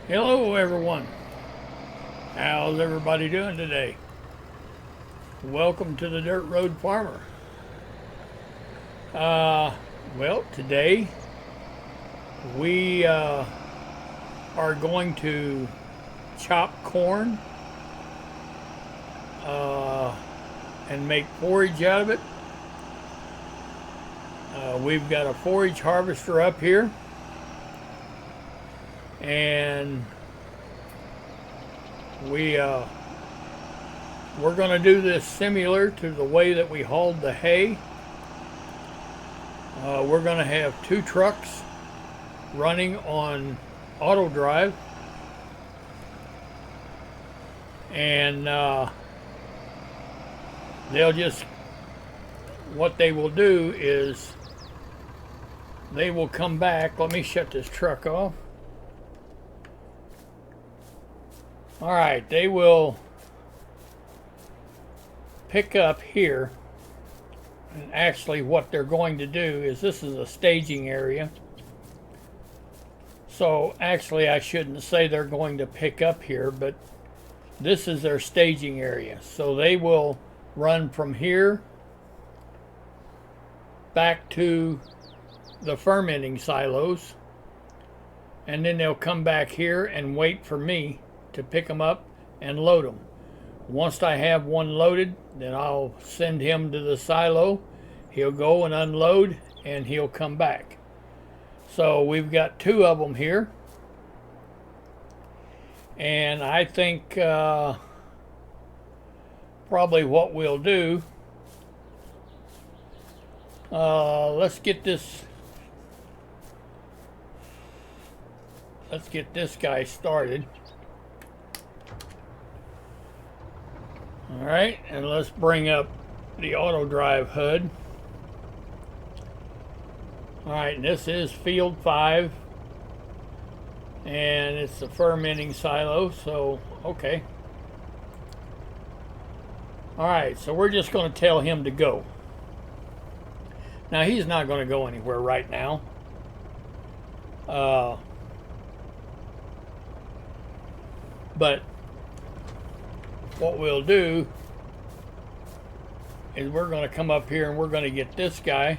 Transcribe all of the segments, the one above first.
Hello everyone, how's everybody doing today? Welcome to the Dirt Road Farmer. Well, today we are going to chop corn and make forage out of it. We've got a forage harvester up here, and we're going to do this similar to the way that we hauled the hay. We're going to have two trucks running on Autodrive, and what they will do is they will come back. Let me shut this truck off. All right, they will pick up here, and actually what they're going to do is, this is a staging area, so actually I shouldn't say they're going to pick up here, but this is their staging area. So they will run from here back to the fermenting silos, and then they'll come back here and wait for me to pick them up and load them. Once I have one loaded, then I'll send him to the silo. He'll go and unload, and he'll come back. So we've got two of them here, and I think probably what we'll do, let's get this guy started. All right, and let's bring up the Autodrive HUD. All right, and this is field 5, and it's the fermenting silo, so okay. All right, so we're just going to tell him to go. Now, he's not going to go anywhere right now. But what we'll do is we're going to come up here and we're going to get this guy.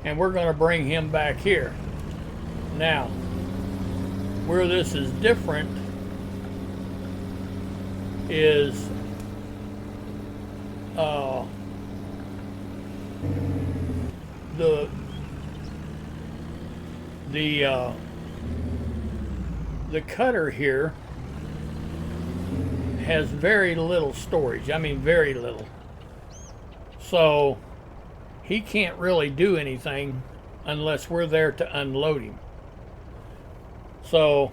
And we're going to bring him back here. Now, where this is different is the cutter here has very little storage. I mean, very little. So he can't really do anything unless we're there to unload him. So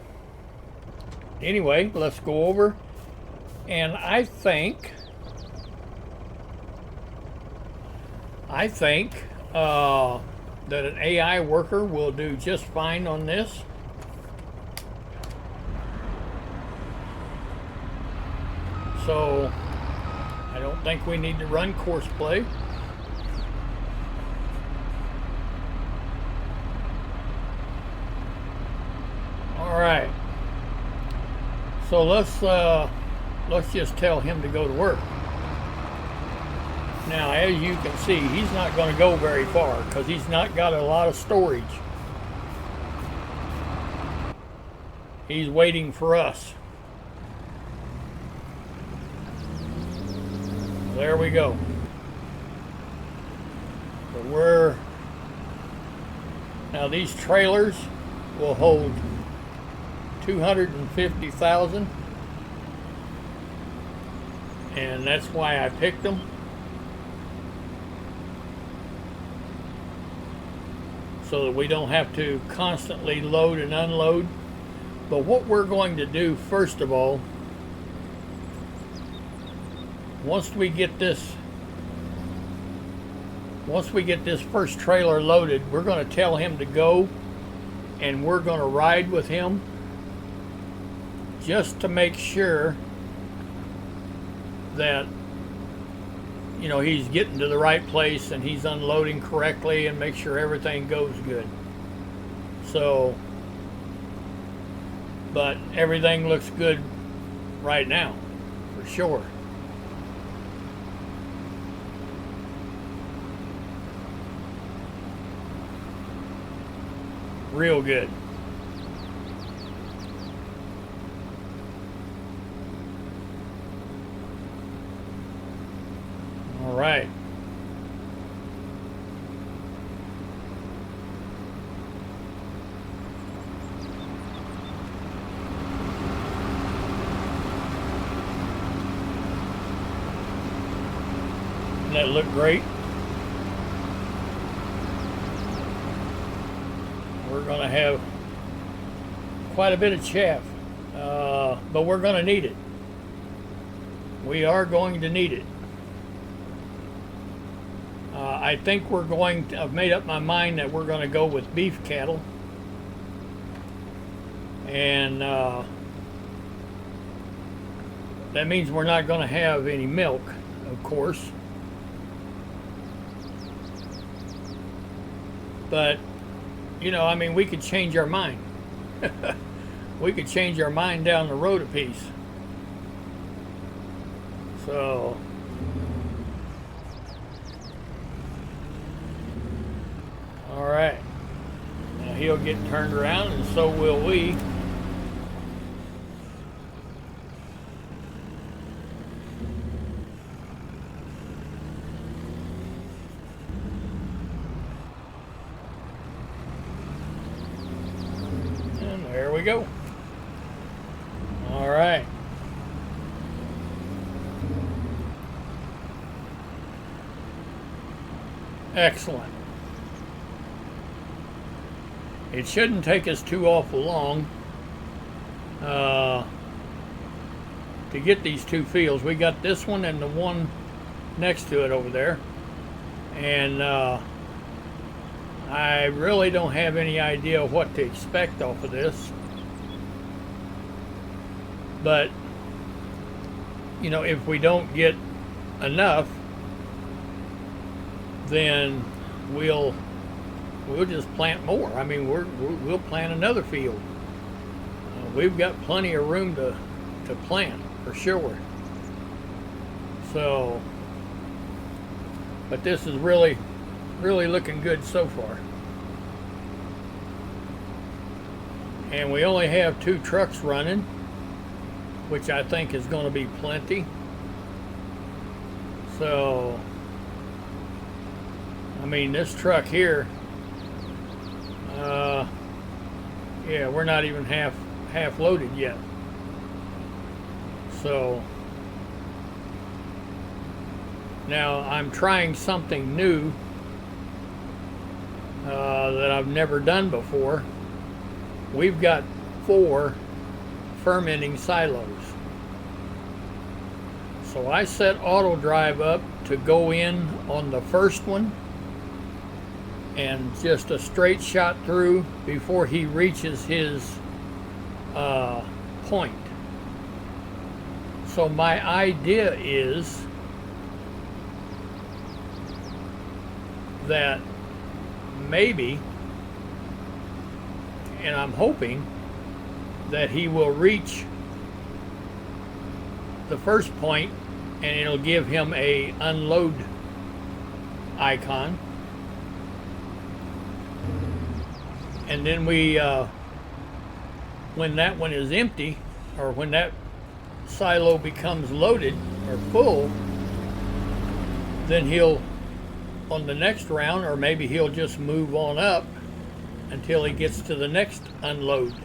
anyway, let's go over, and I think that an AI worker will do just fine on this. So I don't think we need to run course play. All right. So let's just tell him to go to work. Now, as you can see, he's not going to go very far because he's not got a lot of storage. He's waiting for us. There we go. So now these trailers will hold 250,000, and that's why I picked them. So that we don't have to constantly load and unload. But what we're going to do, first of all, once we get this first trailer loaded, we're going to tell him to go, and we're going to ride with him just to make sure that you know, he's getting to the right place and he's unloading correctly and make sure everything goes good. So, but everything looks good right now, for sure. Real good. All right. Doesn't that look great? We're going to have quite a bit of chaff, but we're going to need it. We are going to need it. I think we're going to, I've made up my mind that we're going to go with beef cattle. And that means we're not going to have any milk, of course. But, you know, I mean, we could change our mind. We could change our mind down the road a piece. So, all right. Now he'll get turned around, and so will we. And there we go. All right. Excellent. It shouldn't take us too awful long to get these two fields. We got this one and the one next to it over there. And I really don't have any idea what to expect off of this. But, you know, if we don't get enough, then we'll just plant more. I mean, we'll plant another field. We've got plenty of room to plant, for sure. So, but this is really looking good so far. And we only have 2 trucks running, which I think is going to be plenty. So, I mean, this truck here, yeah, we're not even half loaded yet. So now I'm trying something new that I've never done before. We've got 4 fermenting silos. So I set Autodrive up to go in on the first one and just a straight shot through before he reaches his point. So my idea is that maybe, and I'm hoping that he will reach the first point and it'll give him a unload icon. And then we, when that one is empty, or when that silo becomes loaded or full, then he'll, on the next round, or maybe he'll just move on up until he gets to the next unload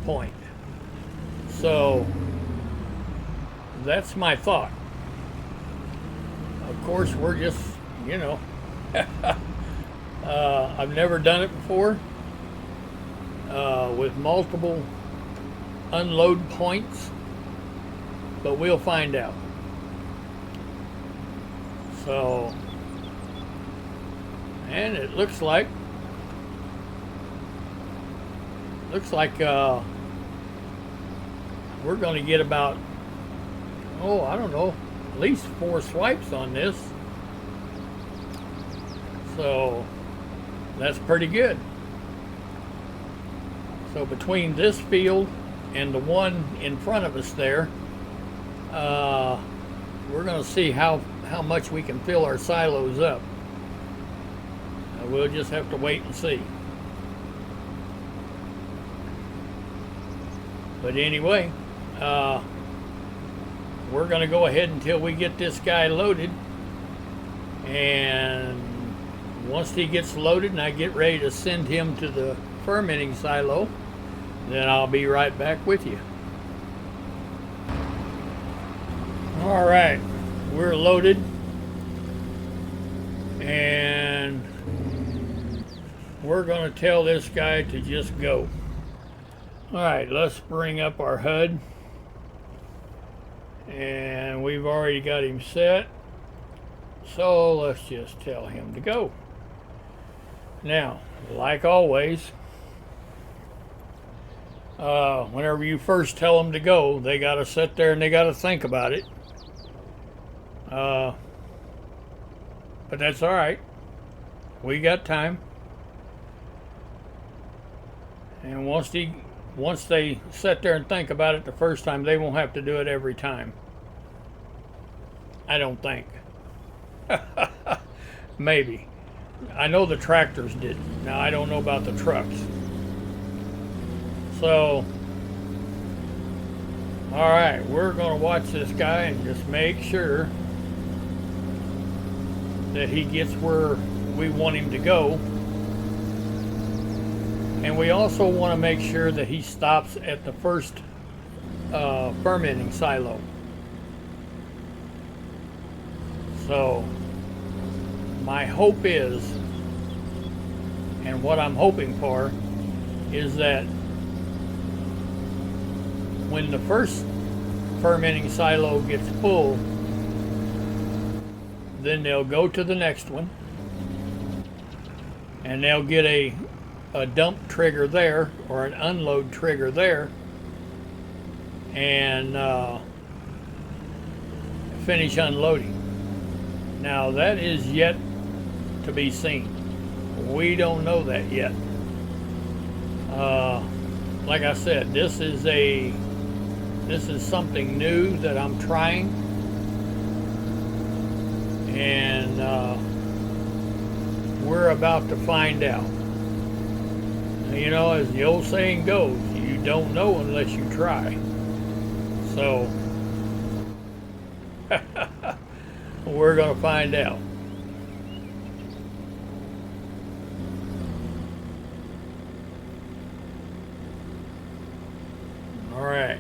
point. So that's my thought. Of course, we're just, you know, I've never done it before with multiple unload points, but we'll find out. So, and it looks like we're going to get about, oh, I don't know, at least 4 swipes on this. So that's pretty good. So between this field and the one in front of us there, we're going to see how much we can fill our silos up. We'll just have to wait and see. But anyway, we're going to go ahead until we get this guy loaded. And once he gets loaded and I get ready to send him to the fermenting silo, then I'll be right back with you. All right, we're loaded. And we're going to tell this guy to just go. All right, let's bring up our HUD. And we've already got him set. So let's just tell him to go. Now, like always, whenever you first tell them to go, they got to sit there and they got to think about it. But that's all right. We got time. And once they sit there and think about it the first time, they won't have to do it every time. I don't think. Maybe. I know the tractors did. Now I don't know about the trucks. So, all right, we're going to watch this guy and just make sure that he gets where we want him to go. And we also want to make sure that he stops at the first fermenting silo. So my hope is, and what I'm hoping for, is that when the first fermenting silo gets full, then they'll go to the next one and they'll get a dump trigger there or an unload trigger there and finish unloading. Now that is yet to be seen. We don't know that yet. Like I said, this is something new that I'm trying, and we're about to find out. You know, as the old saying goes, you don't know unless you try. So we're going to find out. All right,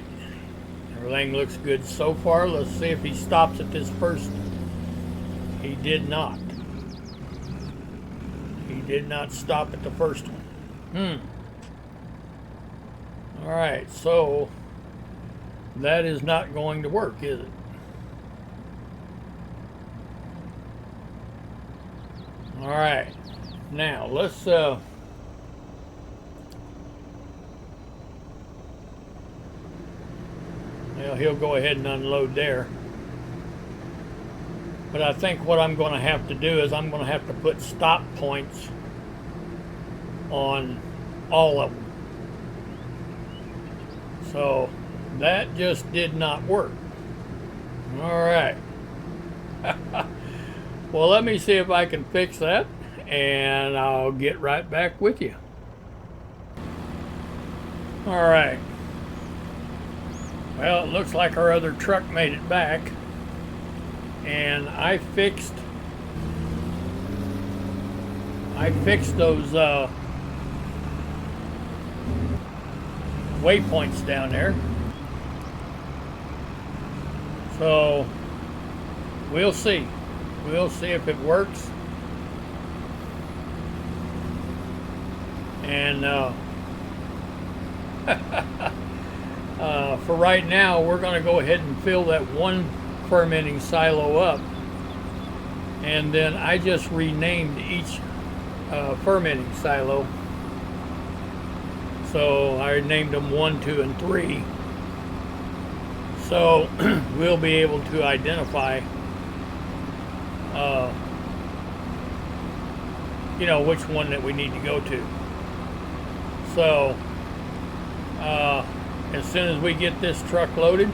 everything looks good so far. Let's see if he stops at this first. He did not. He did not stop at the first one. All right, so that is not going to work, is it? All right, now let's well, he'll go ahead and unload there. But I think what I'm going to have to do is I'm going to have to put stop points on all of them. So that just did not work. All right. Well, let me see if I can fix that, and I'll get right back with you. All right. Well, it looks like our other truck made it back, and I fixed those waypoints down there. So we'll see. We'll see if it works. And for right now, we're going to go ahead and fill that one fermenting silo up. And then I just renamed each fermenting silo. So I named them 1, 2, and 3. So we'll be able to identify, you know, which one that we need to go to. So as soon as we get this truck loaded,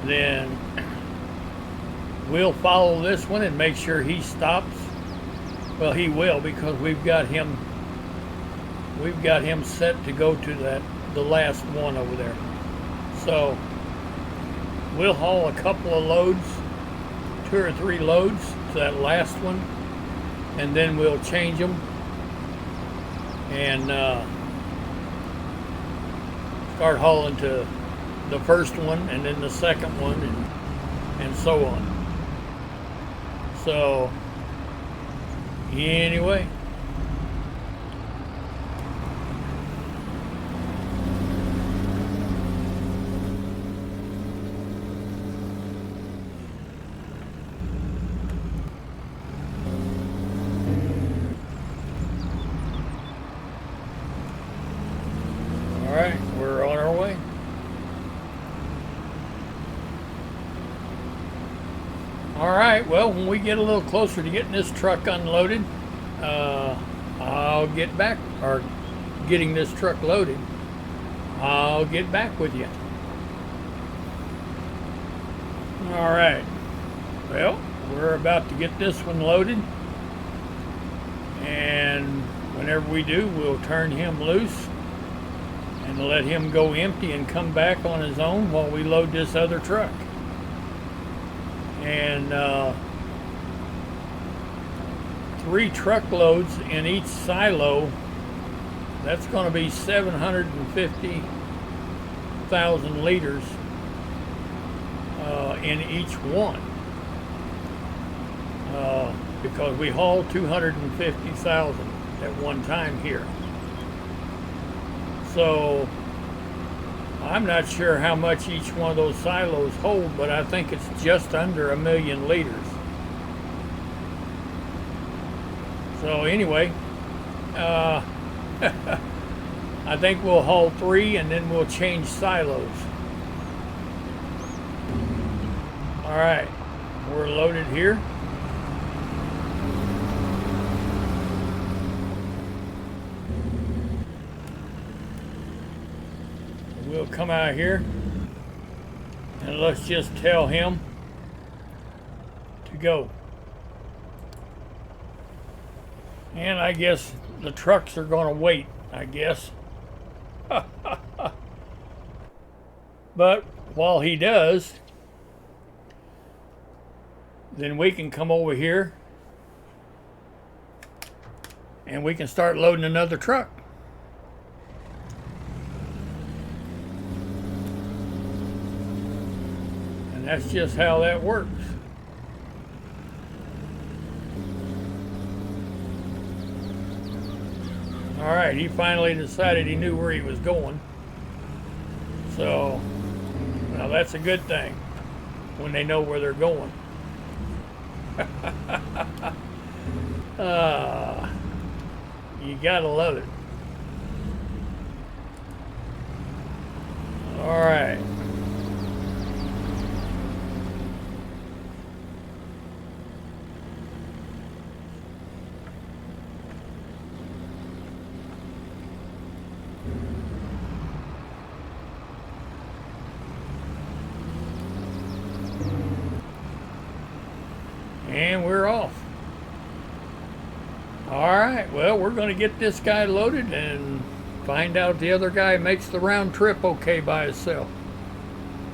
then we'll follow this one and make sure he stops. Well, he will, because we've got him set to go to the last one over there. So we'll haul a couple of loads, 2 or 3 loads to that last one, and then we'll change them and start hauling to the first one and then the second one and so on. So anyway, all right, we're on our way. All right, well, when we get a little closer to getting this truck unloaded, I'll get back, or getting this truck loaded, I'll get back with you. All right, well, we're about to get this one loaded, and whenever we do, we'll turn him loose and let him go empty and come back on his own while we load this other truck. And 3 truckloads in each silo, that's going to be 750,000 liters in each one, because we haul 250,000 at one time here. So I'm not sure how much each one of those silos hold, but I think it's just under 1 million liters. So anyway, I think we'll haul 3 and then we'll change silos. All right, we're loaded here. We'll come out here and let's just tell him to go. And I guess the trucks are going to wait, I guess. But while he does, then we can come over here and we can start loading another truck. And that's just how that works. All right, he finally decided he knew where he was going. So, now that's a good thing when they know where they're going. You gotta love it. All right. And we're off. All right, well, we're going to get this guy loaded and find out if the other guy makes the round trip okay by himself.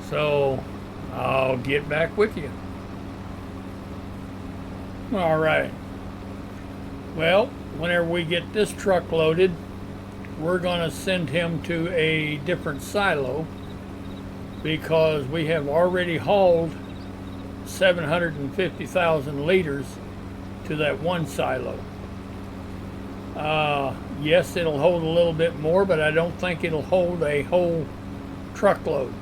So I'll get back with you. All right. Well, whenever we get this truck loaded, we're going to send him to a different silo because we have already hauled 750,000 liters to that one silo. Yes, it'll hold a little bit more, but I don't think it'll hold a whole truckload.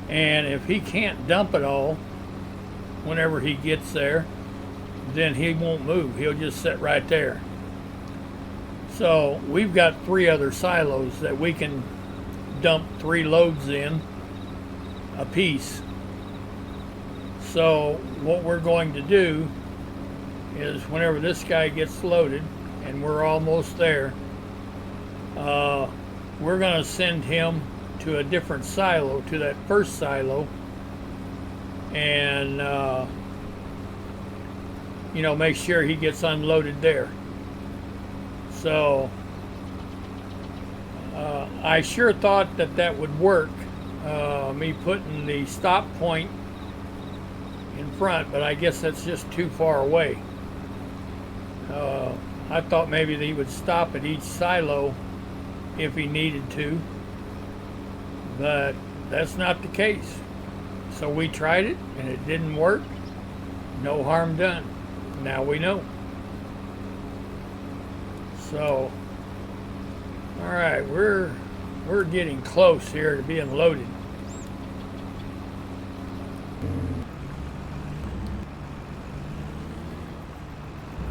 And if he can't dump it all whenever he gets there, then he won't move. He'll just sit right there. So we've got 3 other silos that we can dump 3 loads in a piece. So what we're going to do is whenever this guy gets loaded, and we're almost there, we're going to send him to a different silo, to that first silo, and you know, make sure he gets unloaded there. So I sure thought that that would work, me putting the stop point in front, but I guess that's just too far away. I thought maybe that he would stop at each silo if he needed to, but that's not the case. So we tried it and it didn't work. No harm done. Now we know. So, all right, we're getting close here to being loaded.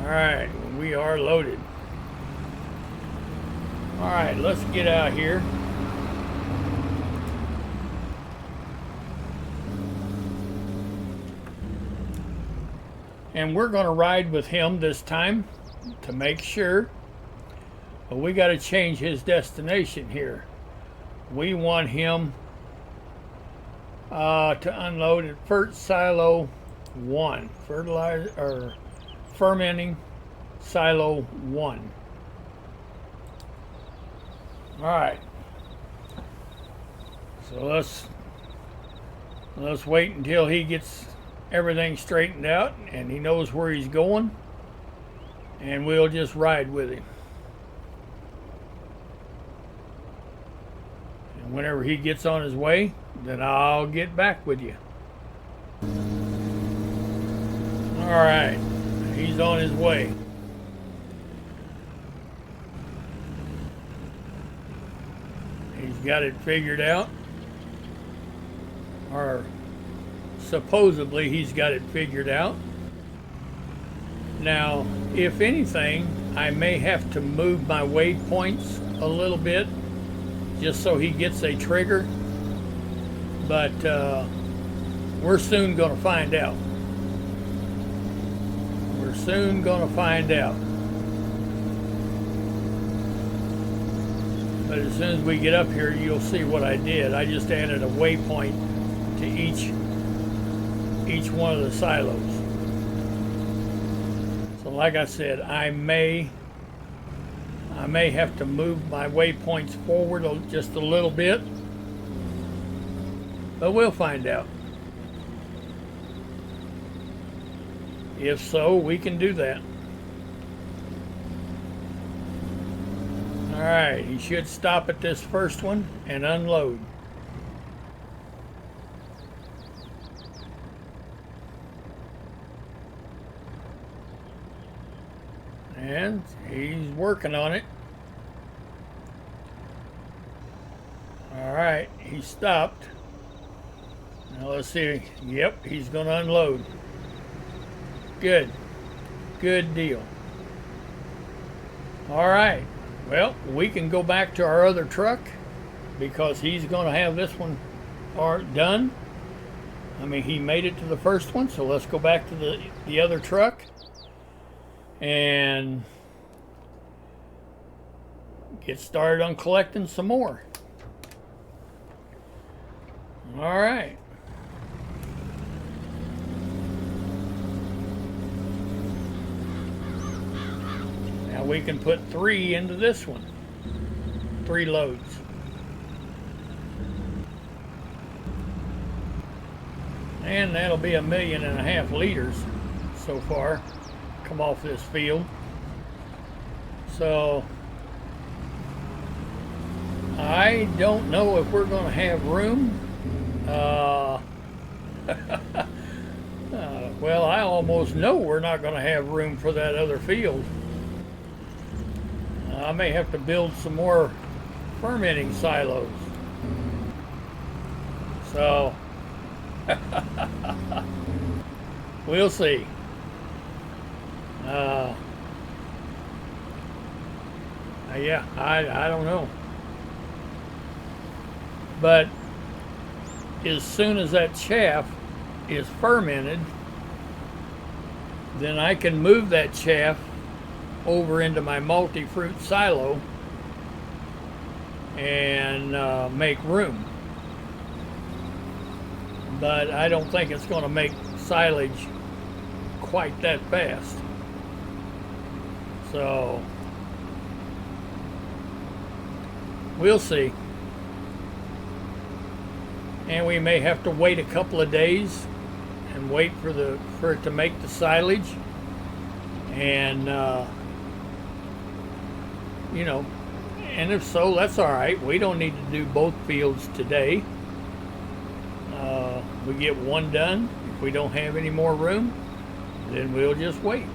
All right, we are loaded. All right, let's get out here. And we're going to ride with him this time to make sure. But we got to change his destination here. We want him to unload at first silo 1, fertilizer or fermenting silo 1. All right. So let's wait until he gets everything straightened out and he knows where he's going, and we'll just ride with him. And whenever he gets on his way, then I'll get back with you. All right, he's on his way. He's got it figured out, or supposedly he's got it figured out. Now, if anything, I may have to move my waypoints a little bit just so he gets a trigger, but we're soon going to find out. We're soon going to find out. But as soon as we get up here, you'll see what I did. I just added a waypoint to each one of the silos. So like I said, I may have to move my waypoints forward just a little bit, but we'll find out. If so, we can do that. All right, he should stop at this first one and unload. And he's working on it. All right, he stopped. Now let's see. Yep, he's going to unload. Good. Good deal. All right. Well, we can go back to our other truck because he's going to have this one done. I mean, he made it to the first one, so let's go back to the other truck and get started on collecting some more. All right. Now we can put 3 into this one. 3 loads. And that'll be 1.5 million liters so far come off this field. So I don't know if we're going to have room. Well, I almost know we're not going to have room for that other field. I may have to build some more fermenting silos. So we'll see. Yeah, I don't know. But as soon as that chaff is fermented, then I can move that chaff over into my multi-fruit silo and make room. But I don't think it's going to make silage quite that fast. So we'll see. And we may have to wait a couple of days and wait for it to make the silage. And you know, and if so, that's all right. We don't need to do both fields today. We get one done. If we don't have any more room, then we'll just wait.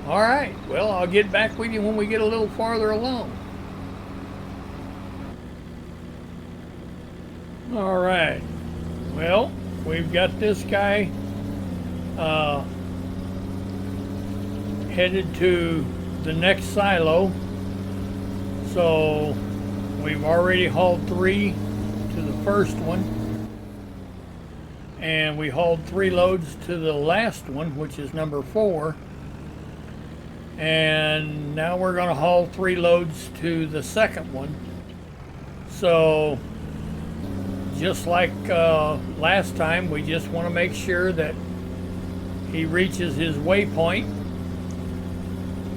All right, well, I'll get back with you when we get a little farther along. All right, well, we've got this guy headed to the next silo. So we've already hauled 3 to the first one, and we hauled 3 loads to the last one, which is number 4. And now we're going to haul 3 loads to the second one. So just like last time, we just want to make sure that he reaches his waypoint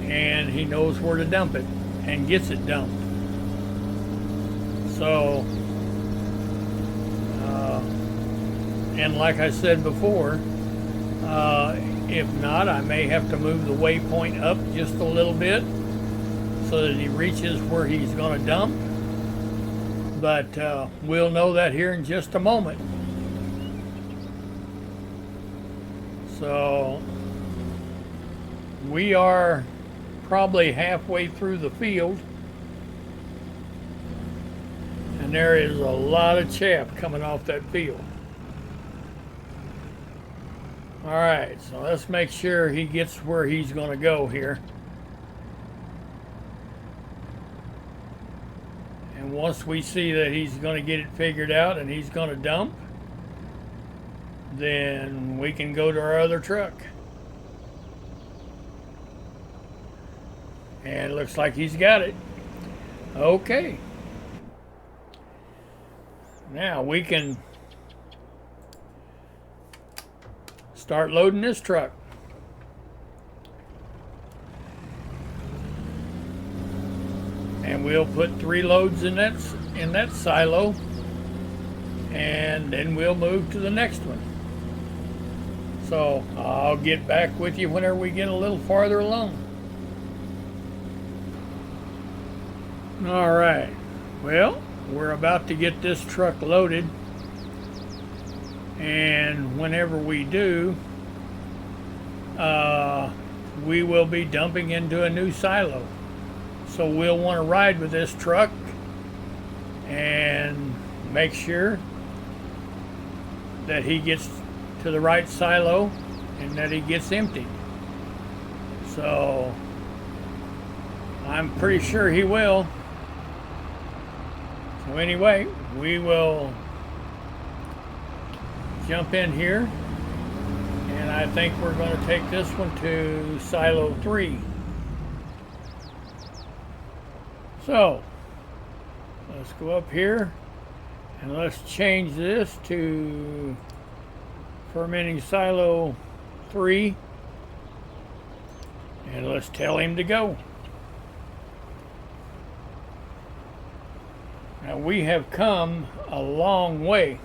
and he knows where to dump it and gets it dumped. So and like I said before, if not, I may have to move the waypoint up just a little bit so that he reaches where he's going to dump. But we'll know that here in just a moment. So we are probably halfway through the field, and there is a lot of chaff coming off that field. All right, so let's make sure he gets where he's going to go here. And once we see that he's going to get it figured out and he's going to dump, then we can go to our other truck. And it looks like he's got it. Okay. Now we can start loading this truck. And we'll put 3 loads in that silo, and then we'll move to the next one. So I'll get back with you whenever we get a little farther along. All right, well, we're about to get this truck loaded, and whenever we do, we will be dumping into a new silo. So we'll want to ride with this truck and make sure that he gets to the right silo and that he gets emptied. So I'm pretty sure he will. So anyway, we will jump in here, and I think we're going to take this one to silo 3. So let's go up here and let's change this to fermenting silo 3, and let's tell him to go. Now we have come a long way,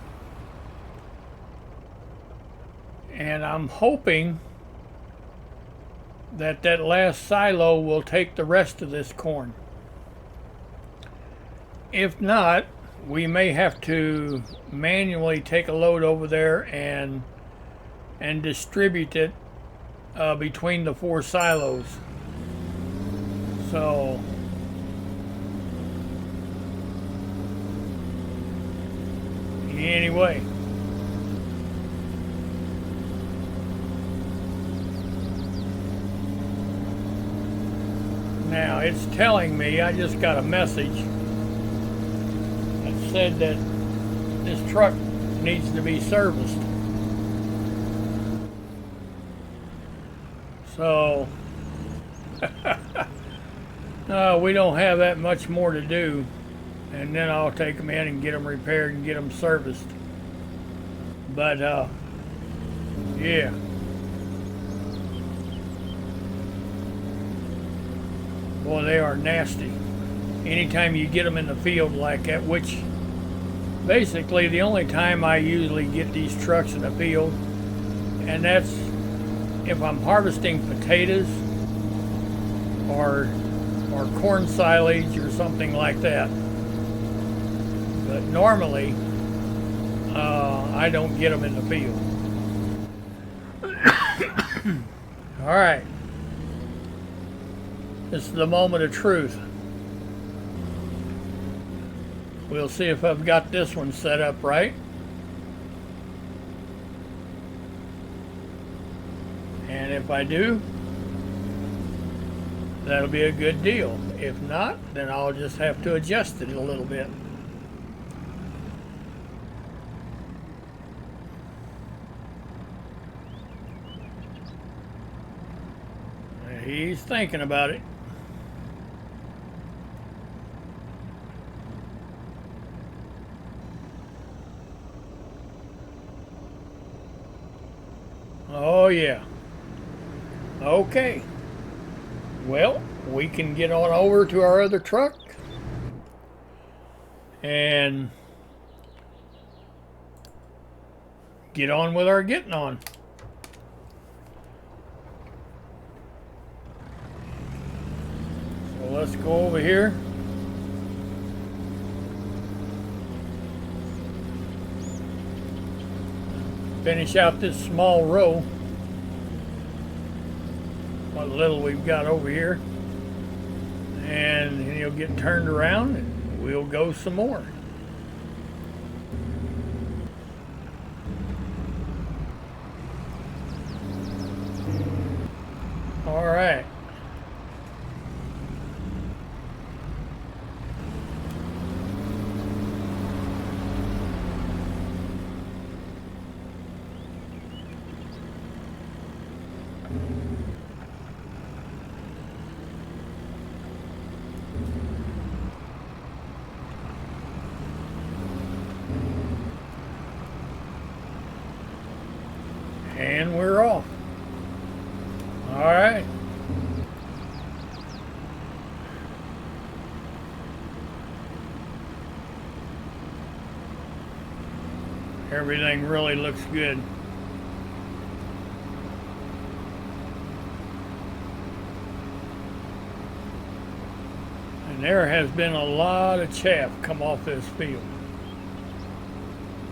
and I'm hoping that that last silo will take the rest of this corn. If not, we may have to manually take a load over there and distribute it between the 4 silos. So anyway, now it's telling me, I just got a message said that this truck needs to be serviced. So we don't have that much more to do, and then I'll take them in and get them repaired and get them serviced. But yeah. Boy, they are nasty. Anytime you get them in the field like that, which basically the only time I usually get these trucks in the field, and that's if I'm harvesting potatoes or corn silage or something like that. But normally, I don't get them in the field. All right. This is the moment of truth. We'll see if I've got this one set up right. And if I do, that'll be a good deal. If not, then I'll just have to adjust it a little bit. He's thinking about it. Oh yeah. Okay. Well, we can get on over to our other truck and get on with our getting on. So let's go over here. Finish out this small row. What little we've got over here. And he'll get turned around and we'll go some more. All right. And we're off. All right. Everything really looks good. And there has been a lot of chaff come off this field.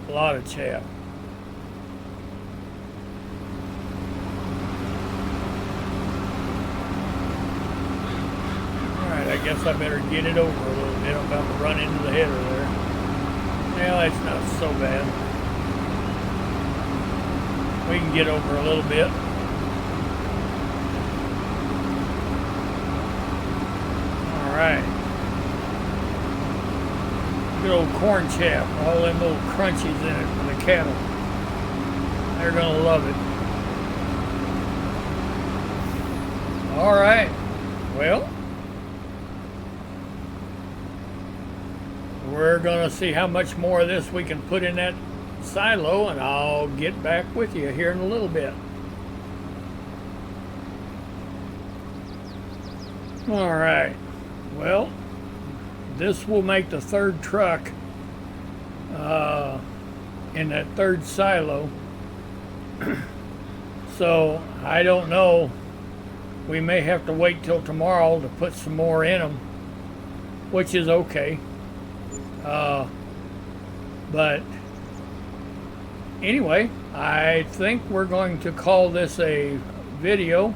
A lot of chaff. I guess I better get it over a little bit. I'm about to run into the header there. Well, it's not so bad. We can get over a little bit. Alright. Good old corn chaff. All them little crunchies in it for the cattle. They're going to love it. Alright. Well, we're going to see how much more of this we can put in that silo, and I'll get back with you here in a little bit. All right. Well, this will make the third truck in that third silo. So I don't know. We may have to wait till tomorrow to put some more in them, which is okay. But anyway, I think we're going to call this a video.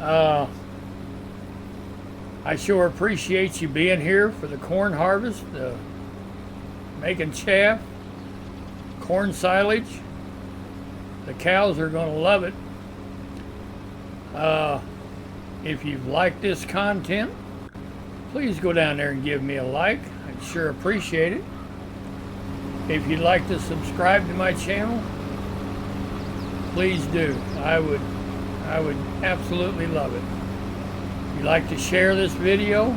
I sure appreciate you being here for the corn harvest, making chaff, corn silage. The cows are going to love it. If you've liked this content, please go down there and give me a like. I'd sure appreciate it. If you'd like to subscribe to my channel, please do. I would absolutely love it. If you'd like to share this video,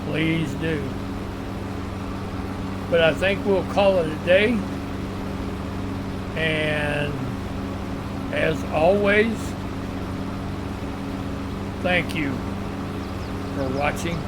please do. But I think we'll call it a day. And as always, thank you for watching.